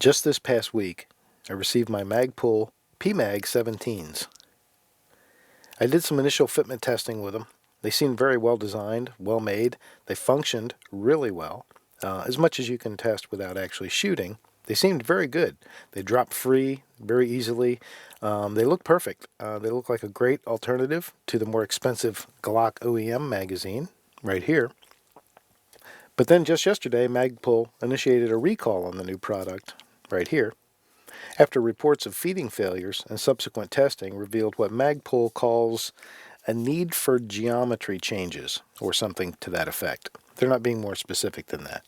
Just this past week, I received my Magpul PMAG-17s. I did some initial fitment testing with them. They seemed very well designed, well made. They functioned really well, as much as you can test without actually shooting. They seemed very good. They dropped free very easily. They look perfect. They look like a great alternative to the more expensive Glock OEM magazine right here. But then just yesterday, Magpul initiated a recall on the new product right here, after reports of feeding failures and subsequent testing revealed what Magpul calls a need for geometry changes, or something to that effect. They're not being more specific than that.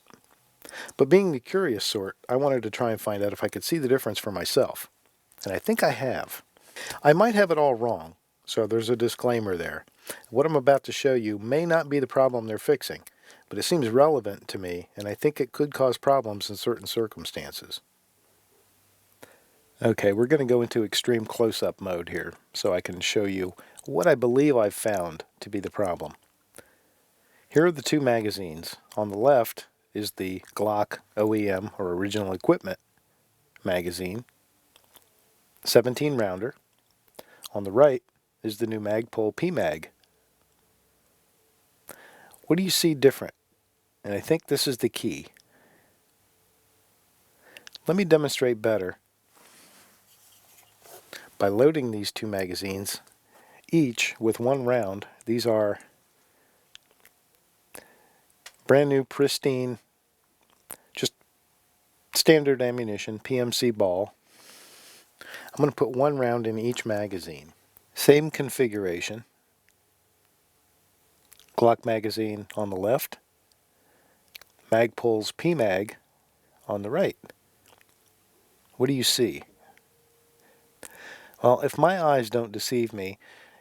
But being the curious sort, I wanted to try and find out if I could see the difference for myself. And I think I have. I might have it all wrong, so there's a disclaimer there. What I'm about to show you may not be the problem they're fixing, but it seems relevant to me, and I think it could cause problems in certain circumstances. Okay, we're going to go into extreme close-up mode here so I can show you what I believe I've found to be the problem. Here are the two magazines. On the left is the Glock OEM, or Original Equipment magazine, 17 rounder. On the right is the new Magpul PMAG. What do you see different? And I think this is the key. Let me demonstrate better by loading these two magazines, each with one round. These are brand new, pristine, just standard ammunition, PMC ball. I'm going to put one round in each magazine. Same configuration. Glock magazine on the left, Magpul's PMAG on the right. What do you see? Well, if my eyes don't deceive me,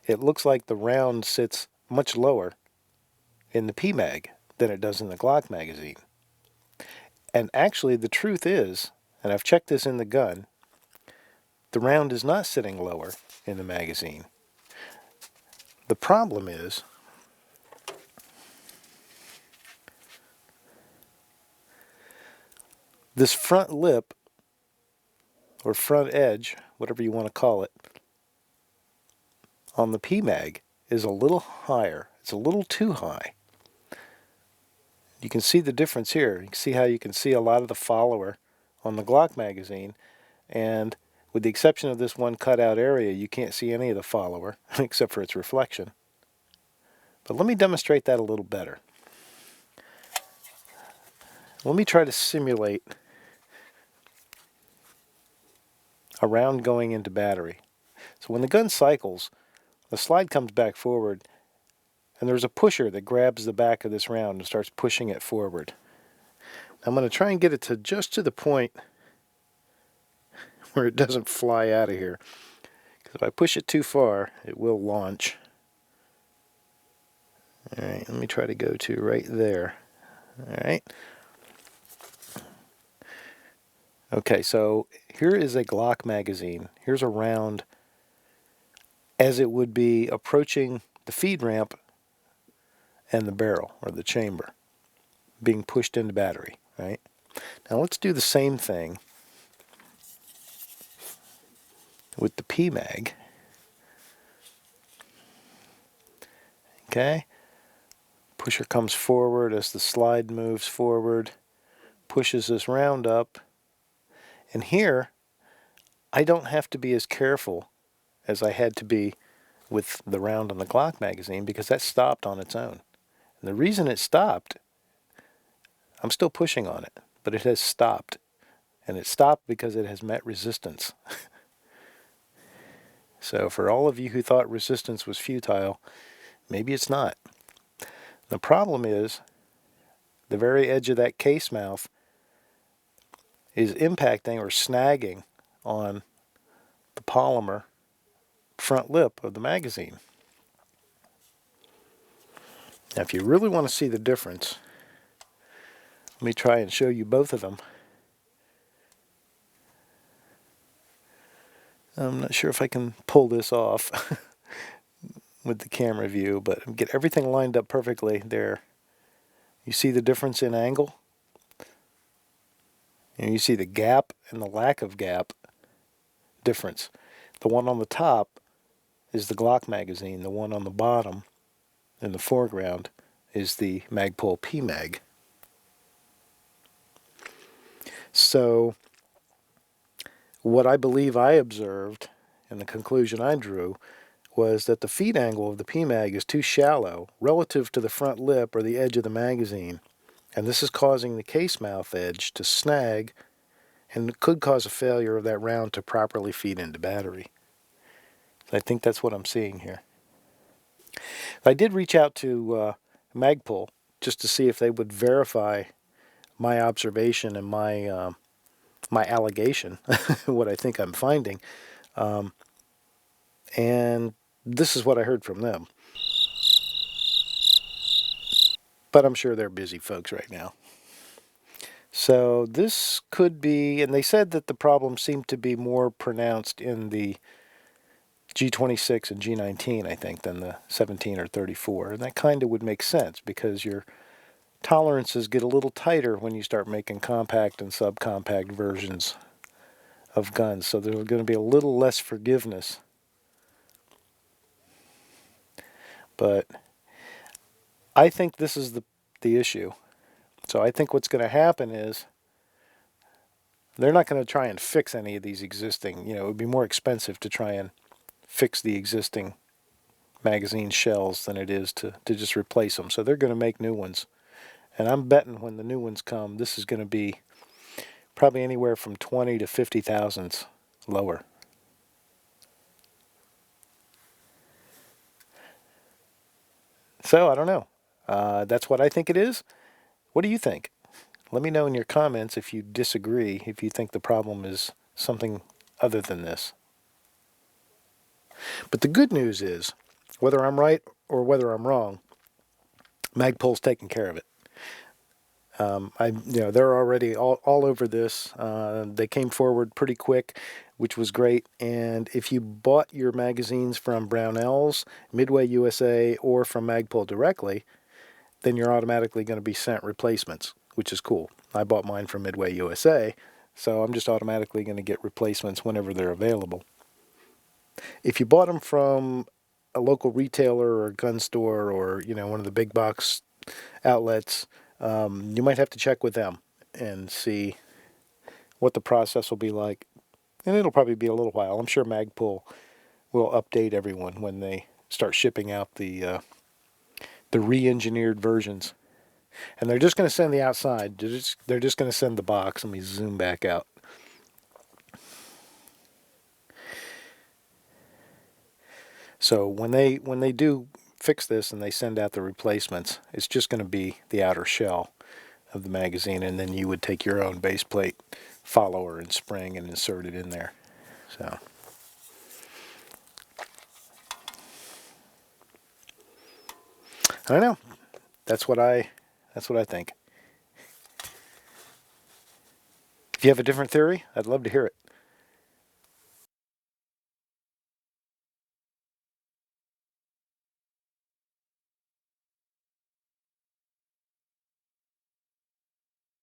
it looks like the round sits much lower in the PMAG than it does in the Glock magazine. And actually, the truth is, and I've checked this in the gun, the round is not sitting lower in the magazine. The problem is this front lip, or front edge, whatever you want to call it, on the PMAG is a little higher. It's a little too high. You can see the difference here. You can see how you can see a lot of the follower on the Glock magazine, and with the exception of this one cutout area, you can't see any of the follower except for its reflection. But let me demonstrate that a little better. Let me try to simulate a round going into battery. So when the gun cycles, the slide comes back forward, and there's a pusher that grabs the back of this round and starts pushing it forward. I'm going to try and get it to just to the point where it doesn't fly out of here. Because if I push it too far, it will launch. Alright, let me try to go to right there. Alright. Okay, so here is a Glock magazine. Here's a round as it would be approaching the feed ramp and the barrel, or the chamber, being pushed into battery, right? Now let's do the same thing with the PMAG. Okay, pusher comes forward as the slide moves forward, pushes this round up, and here I don't have to be as careful as I had to be with the round on the Glock magazine, because that stopped on its own. And the reason it stopped, I'm still pushing on it, but it has stopped. And it stopped because it has met resistance. So for all of you who thought resistance was futile, maybe it's not. The problem is the very edge of that case mouth is impacting or snagging on the polymer front lip of the magazine. Now if you really want to see the difference, let me try and show you both of them. I'm not sure if I can pull this off with the camera view, but get everything lined up perfectly there. You see the difference in angle? And you see the gap and the lack of gap difference. The one on the top is the Glock magazine. The one on the bottom in the foreground is the Magpul PMAG. So what I believe I observed and the conclusion I drew was that the feed angle of the PMAG is too shallow relative to the front lip or the edge of the magazine. And this is causing the case mouth edge to snag and could cause a failure of that round to properly feed into battery. I think that's what I'm seeing here. I did reach out to Magpul just to see if they would verify my observation and my allegation, what I think I'm finding. And this is what I heard from them. But I'm sure they're busy folks right now. So this could be, and they said that the problem seemed to be more pronounced in the G26 and G19, I think, than the 17 or 34. And that kind of would make sense because your tolerances get a little tighter when you start making compact and subcompact versions of guns. So there's going to be a little less forgiveness. But I think this is the issue. So I think what's going to happen is they're not going to try and fix any of these existing, it would be more expensive to try and fix the existing magazine shells than it is to just replace them. So they're going to make new ones. And I'm betting when the new ones come, this is going to be probably anywhere from 20 to 50 thousandths lower. So I don't know. That's what I think it is. What do you think? Let me know in your comments if you disagree, if you think the problem is something other than this. But the good news is, whether I'm right or whether I'm wrong, Magpul's taking care of it. They're already all over this. They came forward pretty quick, which was great. And if you bought your magazines from Brownells, Midway USA, or from Magpul directly, then you're automatically going to be sent replacements, which is cool. I bought mine from Midway USA, so I'm just automatically going to get replacements whenever they're available. If you bought them from a local retailer or a gun store or one of the big box outlets, you might have to check with them and see what the process will be like. And it'll probably be a little while. I'm sure Magpul will update everyone when they start shipping out the re-engineered versions. And they're just going to send the outside. They're just going to send the box. Let me zoom back out. So when they do fix this and they send out the replacements, it's just going to be the outer shell of the magazine, and then you would take your own base plate follower and spring and insert it in there. So I don't know. That's what I think. If you have a different theory, I'd love to hear it.